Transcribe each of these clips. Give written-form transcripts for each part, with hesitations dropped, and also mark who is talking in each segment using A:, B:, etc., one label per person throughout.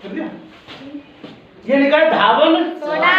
A: कर दिया। ये लिखा है धावन
B: सोडा।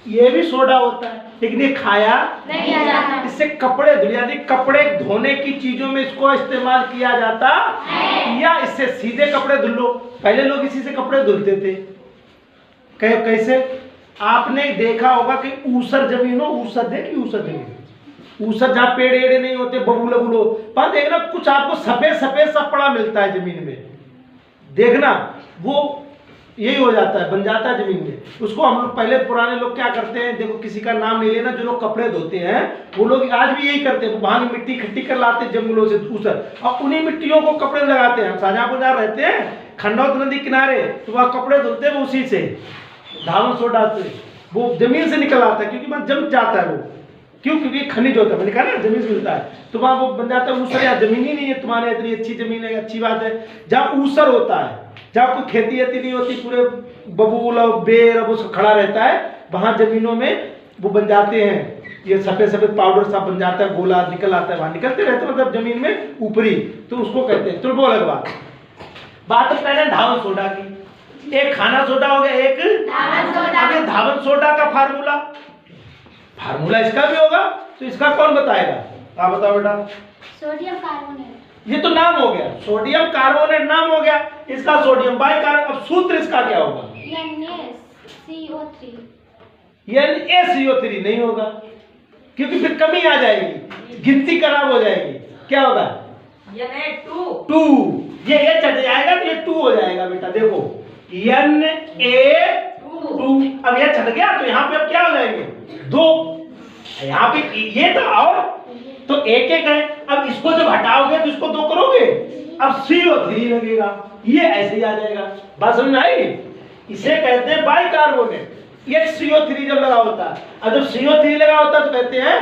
A: ये भी सोडा होता है, लेकिन ये खाया
B: नहीं जाता।
A: इससे कपड़े धुल जाते, कपड़े धोने की चीजों में इसको इस्तेमाल किया जाता है, या इससे सीधे कपड़े धुल लो। पहले लोग इसी से कपड़े धुलते थे। कैसे? आपने देखा होगा कि ऊसर जमीन हो, ऊसर देखी, ऊसर जमीन, ऊसर जहाँ पेड़ एड़े नहीं होते, बबूल बबूल, पर देखना कुछ आपको सफेद सफेद सा पड़ा मिलता है जमीन में, देखना वो यही हो जाता है, बन जाता है जमीन में। उसको हम लोग पहले पुराने लोग क्या करते हैं, देखो किसी का नाम नहीं लेना, जो लोग कपड़े धोते हैं वो लोग आज भी यही करते हैं, वहां की मिट्टी इकट्ठी कर लाते हैं जंगलों से ऊसर, और उन्हीं मिट्टियों को कपड़े लगाते हैं। शाहजहांपुर जहाँ रहते हैं खंडौत नदी किनारे, तो वहाँ कपड़े धुलते हैं वो उसी से, धावन सोडा से, वो जमीन से निकल आता है, क्योंकि वहाँ जम जाता है वो। क्यों? क्योंकि खनिज होता है, मैंने कहा ना जमीन से मिलता है, तो वहाँ वो बन जाता है ऊसर। या जमीन ही नहीं है तुम्हारे, इतनी अच्छी जमीन है, अच्छी बात है। जहाँ ऊसर होता है, जहाँ कोई खेती वेती नहीं होती, पूरे बबूल और बेर और वो सब खड़ा रहता है, वहाँ जमीनों में वो बन जाते हैं, ये सफेद सफेद पाउडर सा बन जाता है, गोला निकल आता है, वहाँ निकलते रहते हैं, मतलब जमीन में ऊपरी, तो उसको कहते हैं। तो वो अलग बात तो पहले धावन सोडा की, एक खाना सोडा हो गया, एक
B: धावन सोडा।
A: अभी धावन सोडा का फार्मूला इसका भी होगा, तो इसका कौन बताएगा? आप बताओ बेटा।
B: Sodium carbonate.
A: ये तो नाम हो गया, सोडियम कार्बोनेट नाम हो गया, इसका सोडियम बाइकार्ब। अब सूत्र इसका क्या होगा?
B: NaCO3।
A: NaCO3 नहीं होगा, क्योंकि फिर कमी आ जाएगी, गिनती खराब हो जाएगी। क्या होगा? Na2। ये चढ़ जाएगा तो ये 2 हो जाएगा बेटा। देखो Na2, अब ये चढ़ गया तो यहाँ पे अब क्या हो जाएंगे? 2। यहाँ पे ये था और तो एक एक है। अब इसको जब हटाओगे तो इसको 2 करोगे, अब CO3 लगेगा, ये ऐसे ही आ जाएगा। बात समझ में आई? इसे कहते हैं बाइकार्बोनेट। ये CO3 जब लगा होता है, और जब CO3 लगा होता है तो कहते हैं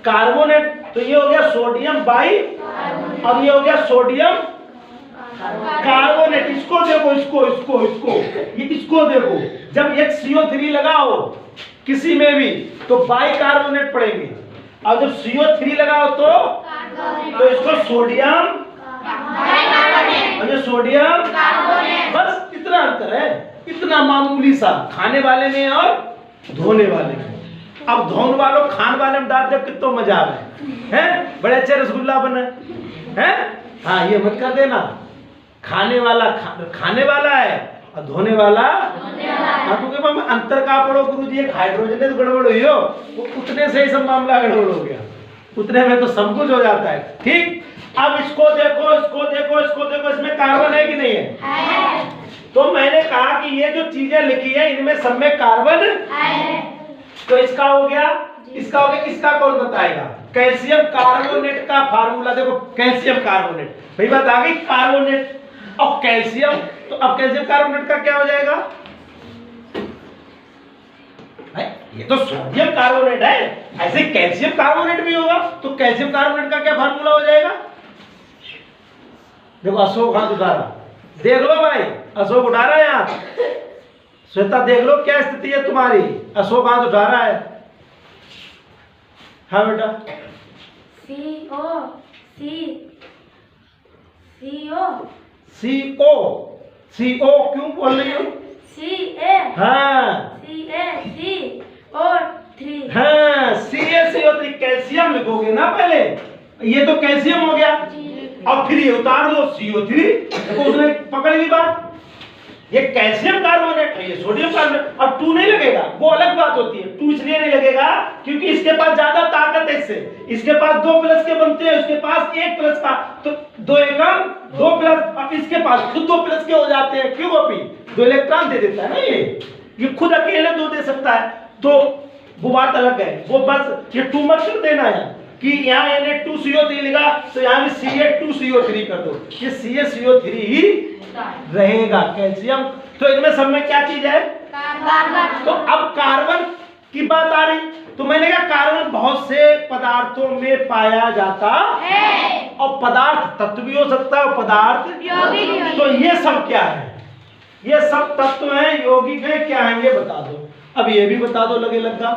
A: कार्बोनेट। तो ये हो गया सोडियम बाई, अब ये हो गया सोडियम कार्बोनेट। इसको देखो, इसको ये इसको देखो, जब एक CO3 लगाओ किसी में भी तो बाइकार्बोनेट पड़ेंगे, और जब CO3 लगाओ तो इसको सोडियम और सोडियम, बस इतना अंतर है, इतना मामूली सा, खाने वाले में और धोने वाले में। अब धोने वालों खाने वाले में डाल दे, कितना मजा आ रहा है, बड़े अच्छे रसगुल्ला बने हैं। हाँ, ये मत कर देना, खाने वाला खाने वाला है और धोने वाला। क्योंकि अंतर का पढ़ो गुरुजी, एक हाइड्रोजन है तो गड़बड़ हुई हो, वो उतने से ही सब मामला गड़बड़ हो गया, उतने में तो सब कुछ हो जाता है। ठीक, अब इसको देखो, इसमें कार्बन है कि नहीं है? तो मैंने कहा कि ये जो चीजें लिखी है इनमें सब में कार्बन है, तो इसका हो गया, इसका हो गया। इसका कौन बताएगा? कैल्शियम कार्बोनेट का फार्मूला देखो, कैल्शियम कार्बोनेट, भाई बात आ गई, कार्बोनेट और कैल्शियम। तो अब कैल्शियम कार्बोनेट का क्या हो जाएगा? ये तो सोडियम कार्बोनेट है, ऐसे कैल्शियम कार्बोनेट भी होगा, तो कैल्शियम कार्बोनेट का क्या फार्मूला हो जाएगा? देखो, अशोक हाथ उठा रहा, देख लो भाई, अशोक उठा रहा है यहाँ। श्वेता देख लो क्या स्थिति है तुम्हारी, अशोक हाथ उठा रहा है। हाँ बेटा। CO क्यों बोल रही हो? हाँ हाँ, CaCO3, कैल्शियम लिखोगे ना पहले, ये तो कैल्शियम हो गया, अब फिर ये उतार दो CO3, तो उसने पकड़ ली बात। ये कैल्शियम कार्बोनेट है, ये सोडियम कार्बोनेट, और 2 नहीं लगेगा, वो अलग बात होती है। 2 इसलिए नहीं लगेगा क्योंकि इसके पास ज्यादा ताकत है, इसके पास 2 प्लस के बनते हैं, उसके पास 1 प्लस का, तो 2 एकम 2 प्लस, अब इसके पास खुद 2 प्लस के हो जाते हैं। क्यों गोपी? 2 इलेक्ट्रॉन दे देता है ना, ये खुद अकेले 2 दे सकता है, तो वो बात अलग है। वो बस ये 2 मत कर देना है कि यहाँ Na2CO3 लिखा तो यहाँ भी Ca2CO3 कर दो, ये CaCO3 ही रहेगा, कैल्शियम। तो इनमें सब में क्या चीज है? कार्बन। तो अब कार्बन की बात आ रही, तो मैंने कहा कार्बन बहुत से पदार्थों में पाया जाता है, और पदार्थ तत्व भी हो सकता है और पदार्थ यौगिक। तो ये सब क्या है? ये सब तत्व हैं, यौगिक है, क्या है ये बता दो। अब ये भी बता दो, लगे लगता।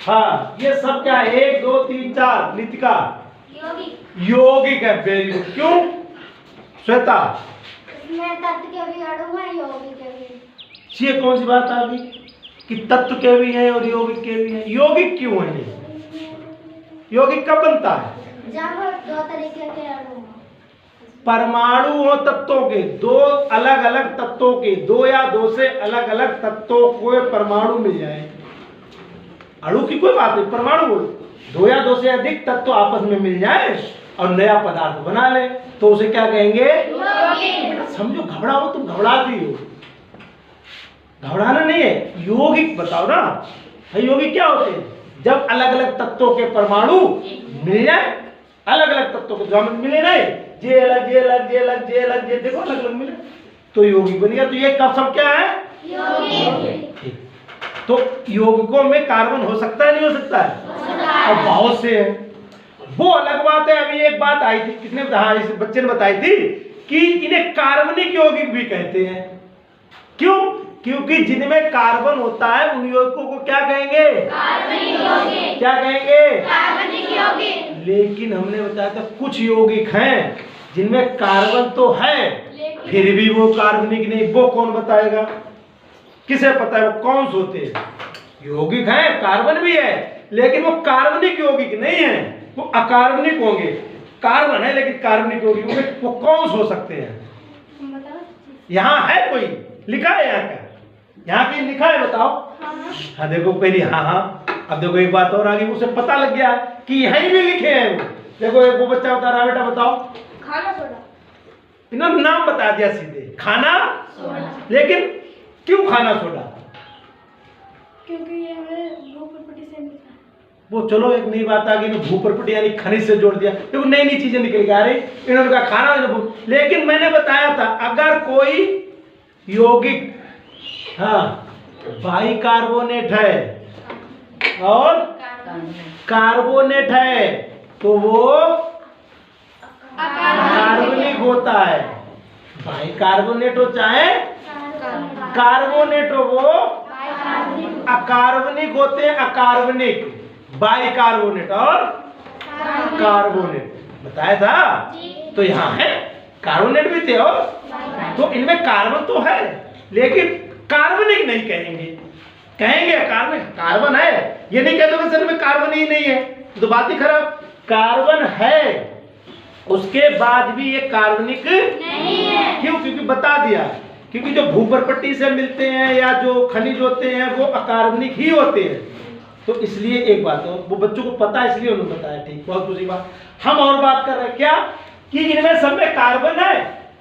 A: हाँ, ये सब क्या है? 1 2 3 4 नितिका, यौगिक है। Very good. क्यों श्वेता?
B: इसमें तत्व के भी अणु हैं, यौगिक के भी।
A: ये कौन सी बात आ गई कि तत्व के भी हैं और यौगिक के भी हैं? यौगिक क्यों है ये? यौगिक कब बनता है?
B: जब दो तरीके के अणु हों।
A: परमाणु हो तत्वों के, दो अलग अलग तत्वों के, दो या दो से अलग अलग तत्वों को परमाणु मिल जाए। अणु की कोई बात नहीं, परमाणु बोलो। दो या दो से अधिक तत्व आपस में मिल जाए और नया पदार्थ बना ले तो उसे क्या कहेंगे?
B: यौगिक।
A: समझो, घबराओ, तुम घबराती हो। घबराना नहीं है, यौगिक बताओ ना। यौगिक क्या होते हैं? जब अलग अलग तत्वों के परमाणु मिल जाए, अलग अलग तत्वों के जो मिले नहीं, जे अलग जे अलग जे अलग जे अलग जे, देखो अलग अलग मिले तो यौगिक बन गया। तो ये कब सब क्या है?
B: यौगिक।
A: तो यौगिकों में कार्बन हो सकता है नहीं हो सकता है? और बहुत से हैं, वो अलग बात है। अभी एक बात आई थी, किसने बताया? इस बच्चे ने बताई थी कि इन्हें कार्बनिक यौगिक भी कहते हैं। क्यों? क्योंकि जिनमें कार्बन होता है उन यौगिकों को क्या कहेंगे?
B: कार्बनिक यौगिक।
A: क्या कहेंगे?
B: कार्बनिक यौगिक।
A: लेकिन हमने बताया था कुछ यौगिक हैं जिनमें कार्बन तो है फिर भी वो कार्बनिक नहीं। वो कौन बताएगा? किसे पता है वो कौन से होते हैं? यौगिक हैं, कार्बन भी है, लेकिन वो कार्बनिक यौगिक नहीं है, वो अकार्बनिक होंगे। कार्बन है लेकिन कार्बनिक यौगिक होंगे। वो कौन से हो सकते हैं? यहाँ है कोई लिखा है? यहाँ का यहाँ की लिखा है, बताओ। हाँ देखो पहले, हाँ। अब देखो एक बात और आ गई, उसे पता लग गया कि यहीं भी लिखे हैं वो। देखो एक वो बच्चा बता रहा, बेटा बताओ।
B: खाना सोडा।
A: इन्होंने नाम बता दिया सीधे, खाना सोडा। लेकिन क्यों खाना सोडा?
B: क्योंकि ये हमें भूप्रपटी से मिलता है।
A: वो चलो एक नई बात आ गई, भूप्रपटी यानी खनिज से जोड़ दिया। देखो नई नई चीजें निकल के आ रही। इन्होंने कहा खाना, लेकिन मैंने बताया था अगर कोई यौगिक, हाँ, बाइकार्बोनेट है और कार्बोनेट है तो वो कार्बनिक होता है। बाइकार्बोनेट हो चाहे कार्बोनेट हो, वो अकार्बनिक होते हैं। अकार्बनिक, बाइकार्बोनेट और कार्बोनेट बताया था। तो यहाँ है कार्बोनेट भी थे और तो इनमें कार्बन तो है लेकिन कार्बनिक नहीं कहेंगे। कहेंगे कार्बन है, ये नहीं कहते सर में कार्बन ही नहीं है, तो बात ही खराब। कार्बन है उसके बाद भी ये कार्बनिक नहीं है। क्यों? क्योंकि बता दिया, क्योंकि जो भूप्रपट्टी से मिलते हैं या जो खनिज होते हैं वो अकार्बनिक ही होते हैं। तो इसलिए एक बात और वो बच्चों को पता है इसलिए उन्होंने बताया। ठीक, बहुत दूसरी बात हम और बात कर रहे हैं क्या कि इनमें सब में कार्बन है,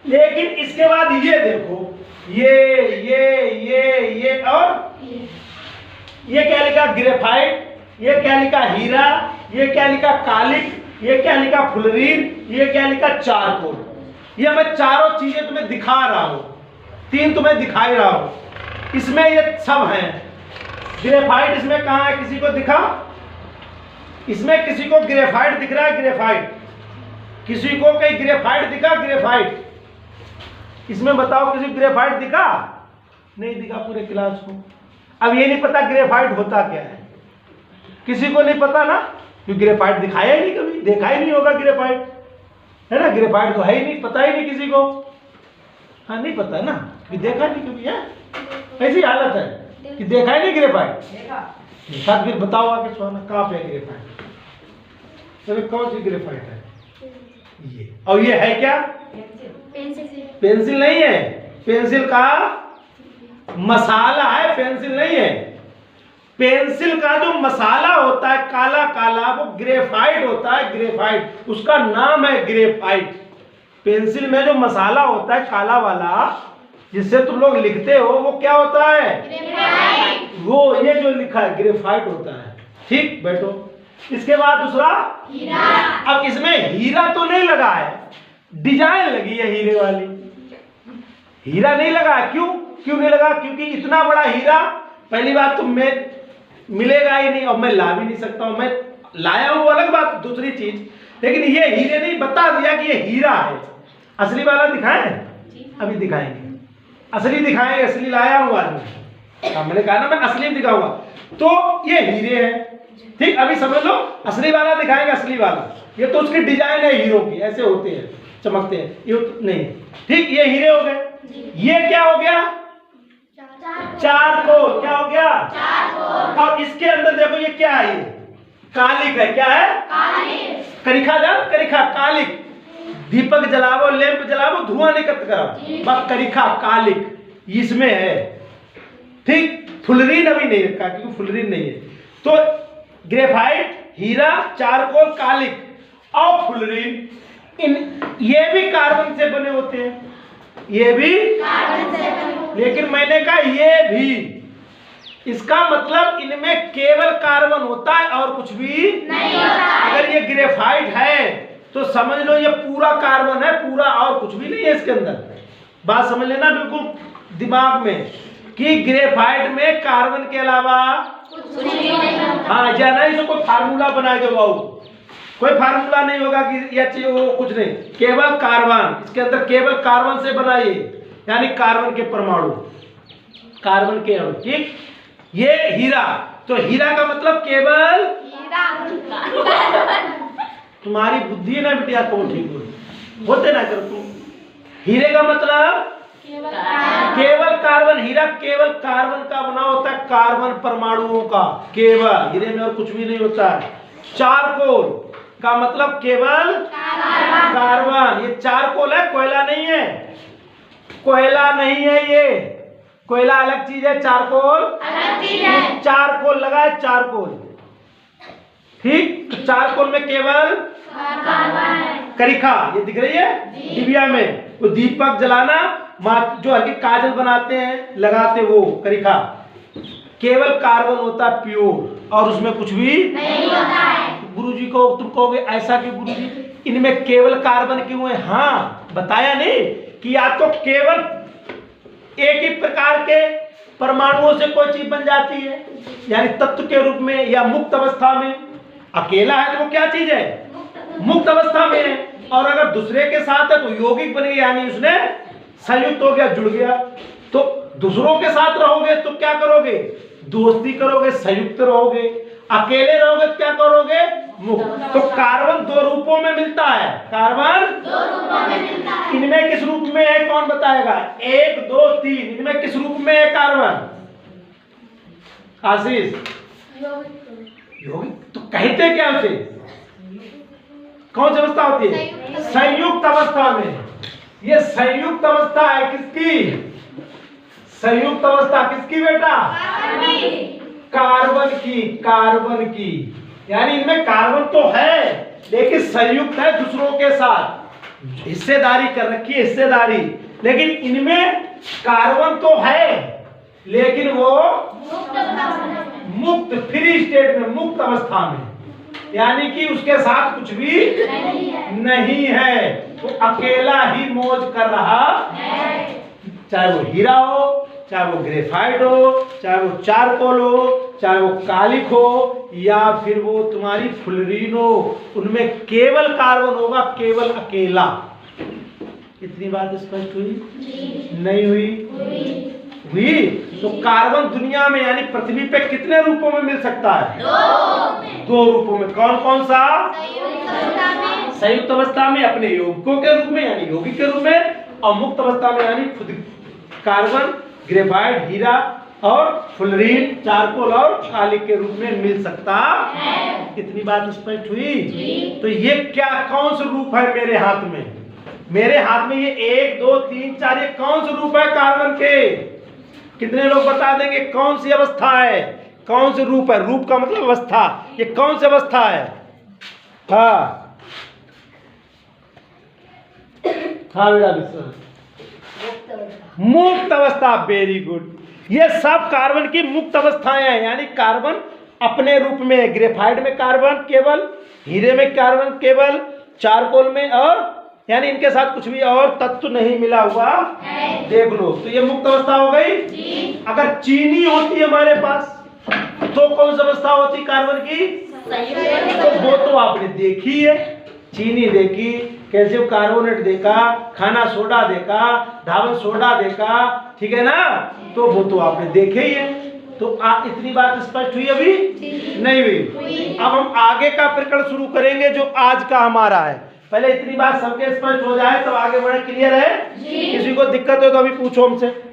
A: लेकिन इसके बाद ये देखो ये और ये क्या लिखा? ग्रेफाइट। ये क्या लिखा? हीरा। ये क्या लिखा? कालिक। ये क्या लिखा? फुलरीन। ये क्या लिखा? चारकोल। ये मैं चारों चीजें तुम्हें दिखा रहा हूं, तीन तुम्हें दिखाई रहा हूं। इसमें ये सब हैं। ग्रेफाइट इसमें कहां है? किसी को दिखा? इसमें किसी को ग्रेफाइट दिख रहा है? ग्रेफाइट किसी को कहीं ग्रेफाइट दिखा? ग्रेफाइट इसमें बताओ, किसी ग्रेफाइट दिखा? नहीं दिखा पूरे क्लास को। अब ये नहीं पता ग्रेफाइट होता क्या है, किसी को नहीं पता ना, क्योंकि ग्रेफाइट दिखाया ही नहीं, कभी देखा ही नहीं होगा ग्रेफाइट, है ना। ग्रेफाइट तो है ही नहीं, पता ही नहीं किसी को। हाँ नहीं पता ना, कि देखा नहीं कभी है। ऐसी हालत है कि देखा ही नहीं ग्रेफाइट। देखा फिर बताओ आगे सवाल कहाँ पे है ग्रेफाइट? तो कौन सी ग्रेफाइट है? ये। और ये है क्या? पेंसिल नहीं है, पेंसिल का मसाला है, पेंसिल नहीं है। पेंसिल का जो मसाला होता है काला काला वो ग्रेफाइट होता है। ग्रेफाइट उसका नाम है ग्रेफाइट। पेंसिल में जो मसाला होता है काला वाला जिससे तुम लोग लिखते हो वो क्या होता है? ग्रेफाइट। वो ये जो लिखा है ग्रेफाइट होता है। ठीक, बैठो। इसके बाद दूसरा हीरा। अब इसमें हीरा तो नहीं लगा है, डिजाइन लगी है हीरे वाली, हीरा नहीं लगा। क्यों नहीं लगा? क्योंकि इतना बड़ा हीरा पहली बात तो मैं मिलेगा ही नहीं और मैं ला भी नहीं सकता हूं। मैं लाया हूं अलग बात, दूसरी चीज, लेकिन ये हीरे नहीं, बता दिया कि ये हीरा है। असली वाला दिखाएं? अभी दिखाएंगे, असली दिखाएंगे, असली लाया हूं आदमी। मैंने कहा ना मैं असली दिखाऊंगा। तो ये हीरे हैं, ठीक। अभी समझ लो, असली वाला दिखाएंगे, असली वाला। ये तो उसकी डिजाइन है हीरो की, ऐसे होते हैं। चमकते हैं, ये नहीं। ठीक, ये हीरे हो गए। ये क्या हो गया? चारकोल। क्या हो गया? चारकोल। और इसके अंदर देखो ये क्या है? ये कालिक है। क्या है? कालिक। करिखा जान, करिखा कालिक। दीपक जलावो, लैंप जलावो, धुआं निकट करो, बस करिखा कालिक इसमें है। ठीक, फुलरीन अभी नहीं रखा क्योंकि फुलरीन नहीं है। तो ग्रेफाइट, हीरा, चारकोल, कालिक और फुलरीन, इन ये भी कार्बन से बने होते हैं। ये भी कार्बन से बने, लेकिन मैंने कहा ये भी, इसका मतलब इनमें केवल कार्बन होता है और कुछ भी नहीं होता है। अगर ये ग्रेफाइट है तो समझ लो ये पूरा कार्बन है, पूरा, और कुछ भी नहीं है इसके अंदर। बात समझ लेना बिल्कुल दिमाग में कि ग्रेफाइट में कार्बन के अलावा कुछ नहीं है। हाँ, जाना इसको कोई फार्मूला बना दो बाबू, कोई फार्मूला नहीं होगा कि ये चीज वो कुछ नहीं, केवल कार्बन, इसके अंदर केवल कार्बन से बना ये, यानी कार्बन के परमाणु, कार्बन के अणु। ठीक, ये हीरा, तो हीरा का मतलब केवल हीरा। तुम्हारी बुद्धि है ना बिटिया, तो ठीक होते ना करो तुम। हीरे का मतलब केवल कार्बन, हीरा केवल कार्बन का बना होता है, कार्बन परमाणुओं का, केवल, हीरे में और कुछ भी नहीं होता है। चारकोल का मतलब केवल कार्बन, ये चारकोल है, कोयला नहीं है, कोयला नहीं है ये, कोयला अलग चीज है, चारकोल अलग चीज है। चारकोल लगा है, चारकोल। ठीक, तो चारकोल में केवल कार्बन। करिखा, ये दिख रही है डिबिया में, वो दीपक जलाना, जो हल्की काजल बनाते हैं लगाते, वो करिखा, केवल कार्बन होता है प्योर, और उसमें कुछ भी नहीं होता है। गुरुजी को तुम कहोगे ऐसा कि गुरुजी इनमें केवल कार्बन क्यों है? हाँ, बताया नहीं कि या तो केवल एक ही प्रकार के परमाणुओं से कोई चीज बन जाती है, यानी तत्व के रूप में, या मुक्त अवस्था में। अकेला है तो वो क्या चीज है? मुक्त अवस्था में है। और अगर दूसरे के साथ है तो यौगिक बन गया, यानी उसने संयुक्त हो गया, जुड़ गया। तो दूसरों के साथ रहोगे तो क्या करोगे? दोस्ती करोगे, संयुक्त रहोगे। अकेले रहोगे तो क्या करोगे? मुक्त। तो कार्बन दो रूपों में मिलता है, कार्बन दो रूपों में मिलता है। इनमें किस रूप में है कौन बताएगा? 1 2 3, इनमें किस रूप में है कार्बन? आशीष, यौगिक। तो कहते क्या उसे? कौन सी अवस्था होती है? संयुक्त अवस्था में। ये संयुक्त अवस्था है किसकी? संयुक्त अवस्था किसकी बेटा? कार्बन की, कार्बन की। यानी इनमें कार्बन तो है लेकिन संयुक्त है दूसरों के साथ, हिस्सेदारी कर रखी है, हिस्सेदारी। लेकिन इनमें कार्बन तो है लेकिन वो मुक्त, फ्री स्टेट में, मुक्त अवस्था में, यानी कि उसके साथ कुछ भी नहीं है। तो अकेला ही मौज कर रहा है, चाहे वो हीरा हो, चाहे वो ग्रेफाइट हो, चाहे वो चारकोल हो, चाहे वो कालिक हो, या फिर वो तुम्हारी फुलरीन हो, उनमें केवल कार्बन होगा, केवल अकेला। इतनी बात स्पष्ट हुई? नहीं हुई? हुई। तो कार्बन दुनिया में यानी पृथ्वी पे कितने रूपों में मिल सकता है? दो रूपों में। कौन कौन सा? संयुक्त अवस्था में अपने यौगिकों के रूप में यानी यौगिक के रूप में, और मुक्त अवस्था में यानी खुद कार्बन, ग्रेफाइट, हीरा और फुलरीन, चारकोल और कालिक के रूप में मिल सकता है। इतनी बात स्पष्ट हुई? तो ये क्या, कौन सा रूप है मेरे हाथ में? मेरे हाथ में ये 1 2 3 4, ये कौन से रूप है कार्बन के? कितने लोग बता देंगे कौन सी अवस्था है, कौन से रूप है? रूप का मतलब अवस्था। ये कौन सी अवस्था है? हाँ हाँ बेटा, मुक्त अवस्था। Very good. ये सब कार्बन की मुक्त अवस्थाएं हैं, यानी कार्बन अपने रूप में, ग्रेफाइट में कार्बन केवल, हीरे में कार्बन केवल, चारकोल में, और यानी इनके साथ कुछ भी और तत्व नहीं मिला हुआ। देख लो, तो ये मुक्त अवस्था हो गई। अगर चीनी होती हमारे पास तो कौन सी अवस्था होती कार्बन की? तो वो तो आपने देखी है, चीनी देखी, कैल्शियम कार्बोनेट देखा, खाना सोडा देखा, धावन सोडा देखा, ठीक है ना? तो वो तो आपने देखे ही है। तो आप इतनी बात स्पष्ट हुई? अभी नहीं हुई। अब हम आगे का प्रकरण शुरू करेंगे जो आज का हमारा है। पहले इतनी बात सबके स्पष्ट हो जाए तब आगे बढ़े। क्लियर है? किसी को दिक्कत हो तो अभी पूछो हमसे।